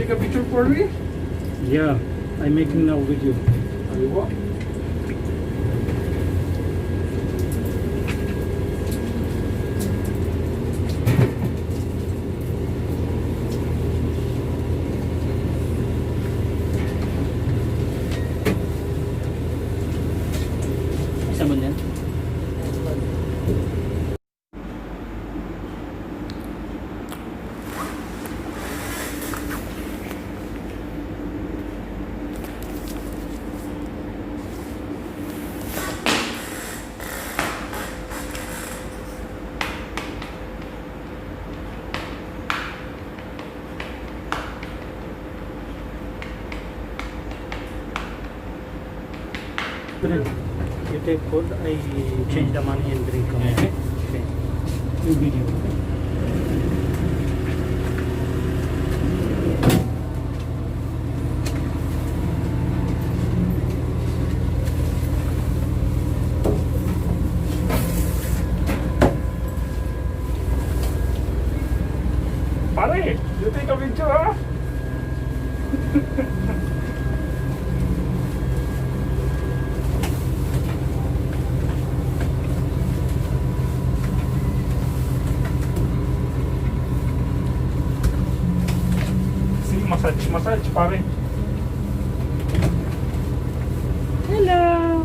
take a picture for me? Yeah, I'm making now video. You what? Isa mo yan? You take food, I change the money and drink. Okay? Okay. You video. Okay? Pare, you take a picture, huh? See, massage, pare. Hello!